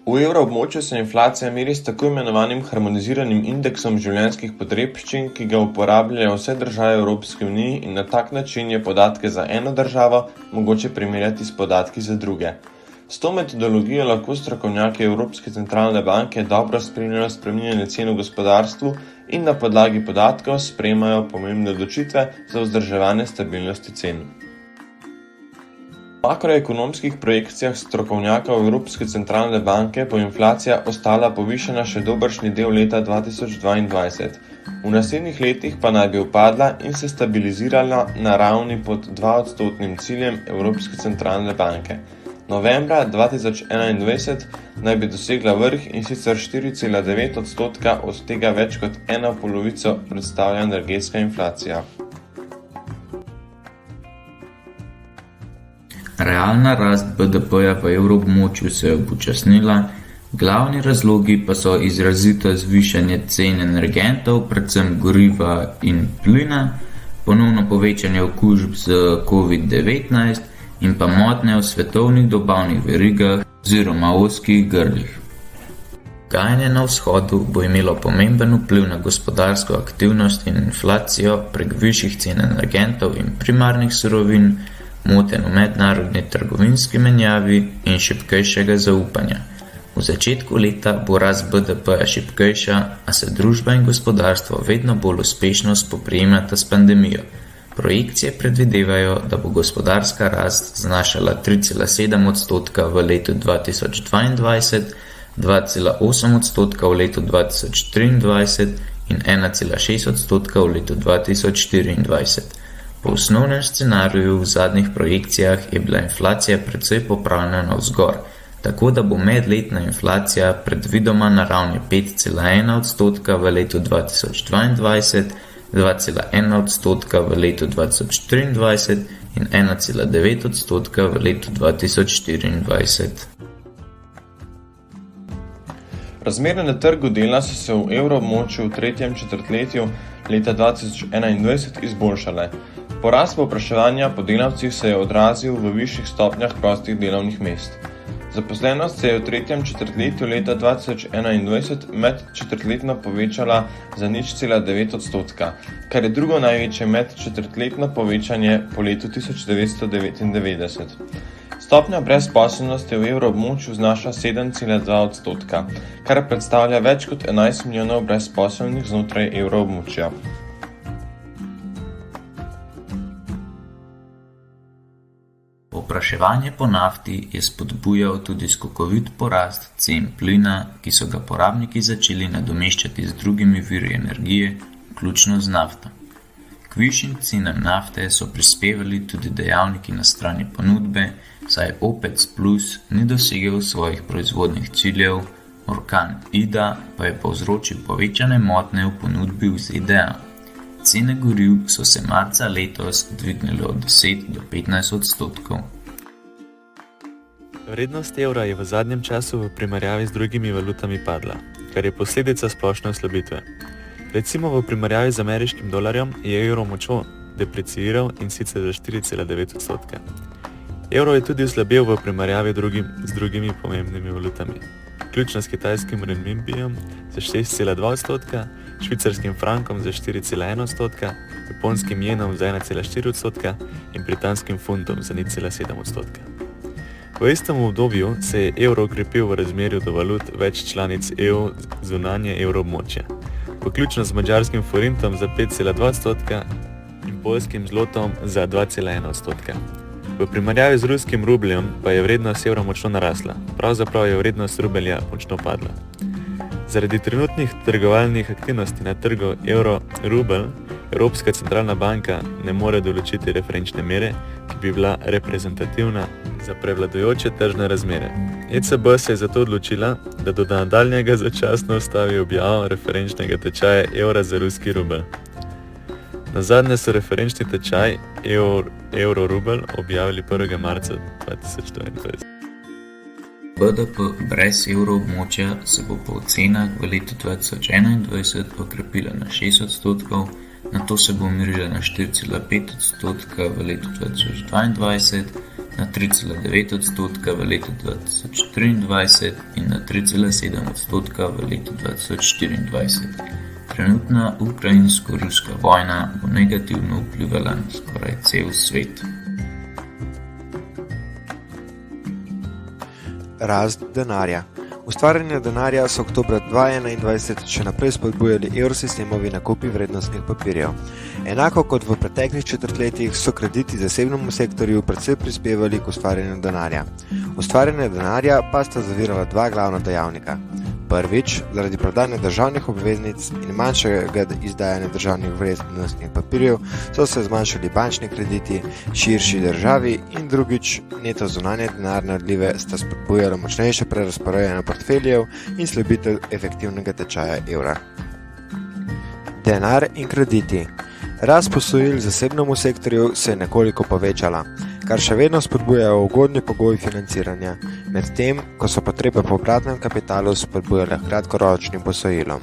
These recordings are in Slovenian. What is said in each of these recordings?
V evroobmočju se inflacija meri s tako imenovanim harmoniziranim indeksom življenjskih potrebščin, ki ga uporabljajo vse države Evropske unije in na tak način je podatke za eno državo mogoče primerjati s podatki za druge. S to metodologijo lahko strokovnjaki Evropske centralne banke dobro spremljajo spreminjanje cen v gospodarstvu in na podlagi podatkov sprejemajo pomembne odločitve za vzdrževanje stabilnosti cen. V makroekonomskih projekcijah strokovnjakov Evropske centralne banke bo inflacija ostala povišana še dobršni del leta 2022. V naslednjih letih pa naj bi upadla in se stabilizirala na ravni pod 2% ciljem Evropske centralne banke. Novembra 2021 naj bi dosegla vrh in sicer 4,9%, od tega več kot eno polovico predstavlja energetska inflacija. Realna rast BDP-ja v evroobmočju se je upočasnila, glavni razlogi pa so izrazito zvišanje cen energentov, predvsem goriva in plina, ponovno povečanje okužb z COVID-19 in pa motnje v svetovnih dobavnih verigah oziroma ozkih grlih. Dogajanje na vzhodu bo imelo pomemben vpliv na gospodarsko aktivnost in inflacijo prek višjih cen energentov in primarnih surovin, motenj v mednarodni trgovinski menjavi in šibkejšega zaupanja. V začetku leta bo rast BDP-ja šibkejša, a se družba in gospodarstvo vedno bolj uspešno spoprijemata s pandemijo. Projekcije predvidevajo, da bo gospodarska rast znašala 3,7% v letu 2022, 2,8% v letu 2023 in 1,6% v letu 2024. Po osnovnem scenariju v zadnjih projekcijah je bila inflacija precej popravljena navzgor, tako da bo medletna inflacija predvidoma na ravni 5,1% v letu 2022, 2,1% v letu 2023 in 1,9% v letu 2024. Razmere na trgu dela so se v evroobmočju v tretjem četrtletju leta 2021 izboljšale. Porast povpraševanja po delavcih se je odrazil v višjih stopnjah prostih delovnih mest. Zaposlenost se je v tretjem četrtletju leta 2021 medčetrtletno povečala za 0,9%, kar je drugo največje medčetrtletno povečanje po letu 1999. Stopnja brezposelnosti v evroobmočju znaša 7,2%, kar predstavlja več kot 11 milijonov brezposelnih znotraj evroobmočja. Povpraševanje po nafti je spodbujal tudi skokovit porast cen plina, ki so ga porabniki začeli nadomeščati z drugimi viri energije, vključno z nafto. K višjim cenam nafte so prispevali tudi dejavniki na strani ponudbe, saj OPEC Plus ni dosegel svojih proizvodnih ciljev, orkan Ida pa je povzročil povečane motnje v ponudbi v ZDA. Cene goriv so se marca letos dvignile od 10 do 15%. Vrednost evra je v zadnjem času v primerjavi z drugimi valutami padla, kar je posledica splošne oslabitve. Recimo v primerjavi z ameriškim dolarjem je evro močno depreciiral in sicer za 4,9%. Evro je tudi oslabel v primerjavi z drugimi pomembnimi valutami, vključno s kitajskim renminbijem za 6,2%, švicarskim frankom za 4,1%, japonskim jenom za 1,4% in britanskim funtom za 0,7%. V istem obdobju se je evro okrepil v razmerju do valut več članic EU zunanje evroobmočja, vključno z madžarskim forintom za 5,2% in poljskim zlotom za 2,1%. V primerjavi z ruskim rubljem pa je vrednost evra močno narasla, pravzaprav je vrednost rubelja močno padla. Zaradi trenutnih trgovalnih aktivnosti na trgu evro-rubelj, Evropska centralna banka ne more določiti referenčne mere, ki bi bila reprezentativna za prevladujoče tržne razmere. ECB se je zato odločila, da do nadaljnjega začasno ustavi objavo referenčnega tečaja evra za ruski rubelj. Nazadnje so referenčni tečaj euro-rubelj objavili 1. marca 2022. BDP brez evroobmočja se bo po ocenah v letu 2021 okrepila na 6%, nato se bo umirila na 4,5% v letu 2022, na 3,9 odstotka v letu 2023 in na 3,7 odstotka v letu 2024. Trenutna ukrajinsko-ruska vojna bo negativno vplivala na skoraj cel svet. Rast denarja. Ustvarjanje denarja so oktobra 2021 še naprej spodbujali evrosistemovi nakupi vrednostnih papirjev. Enako kot v preteklih četrtletjih so krediti zasebnemu sektorju predvsem prispevali k ustvarjanju denarja. Ustvarjanje denarja pa sta zavirala dva glavna dejavnika. Prvič, zaradi prodajanja državnih obveznic in manjšega izdajanja državnih vrednostnih papirjev so se zmanjšali bančni krediti širši državi in drugič, neto zunanje denarne odlive sta spodbujala močnejše prerazporejanje portfeljev in slabitev efektivnega tečaja evra. Denar in krediti. Rast posojil zasebnemu sektorju se je nekoliko povečala, kar še vedno spodbujajo ugodni pogoji financiranja, medtem ko so potrebe po obratnem kapitalu spodbujale kratkoročnim posojilom.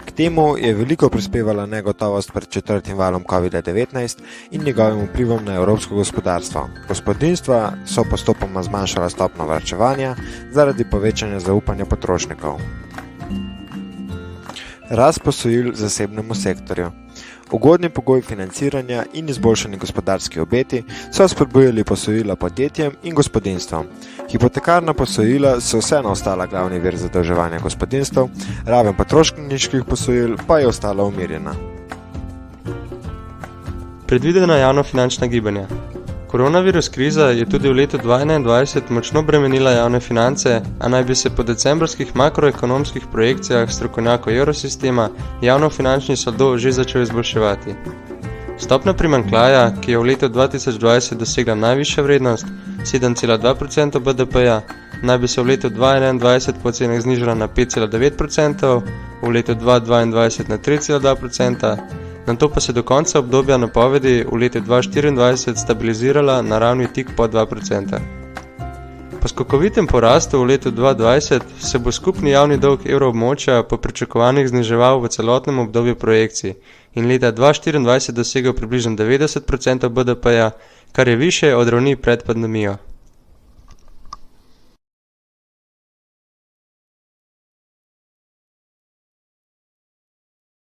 K temu je veliko prispevala negotovost pred četrtim valom COVID-19 in njegovim vplivom na evropsko gospodarstvo. Gospodinjstva so postopoma zmanjšala stopnjo varčevanja zaradi povečanja zaupanja potrošnikov. Rast posojil zasebnemu sektorju. Ugodni pogoji financiranja in izboljšani gospodarski obeti so spodbujali posojila podjetjem in gospodinjstvom. Hipotekarna posojila so vseeno ostala glavni vir zadolževanja gospodinjstev, raven potrošniških posojil pa je ostala umirjena. Predvidena javnofinančna gibanja. Koronavirus kriza je tudi v letu 2021 močno bremenila javne finance, a naj bi se po decembrskih makroekonomskih projekcijah strokovnjakov evrosistema javnofinančni saldo že začel izboljševati. Stopnja primanjkljaja, ki je v letu 2020 dosegla najvišja vrednost, 7,2% BDP-ja, naj bi se v letu 2021 po cenah znižala na 5,9%, v letu 2022 na 3,2%, nato pa se do konca obdobja napovedi v letu 2024 stabilizirala na ravni tik pod 2%. Po skokovitem porastu v letu 2020 se bo skupni javni dolg evroobmočja po pričakovanjih zniževal v celotnem obdobju projekcij in leta 2024 dosegel približno 90% BDP-ja, kar je višje od ravni pred pandemijo.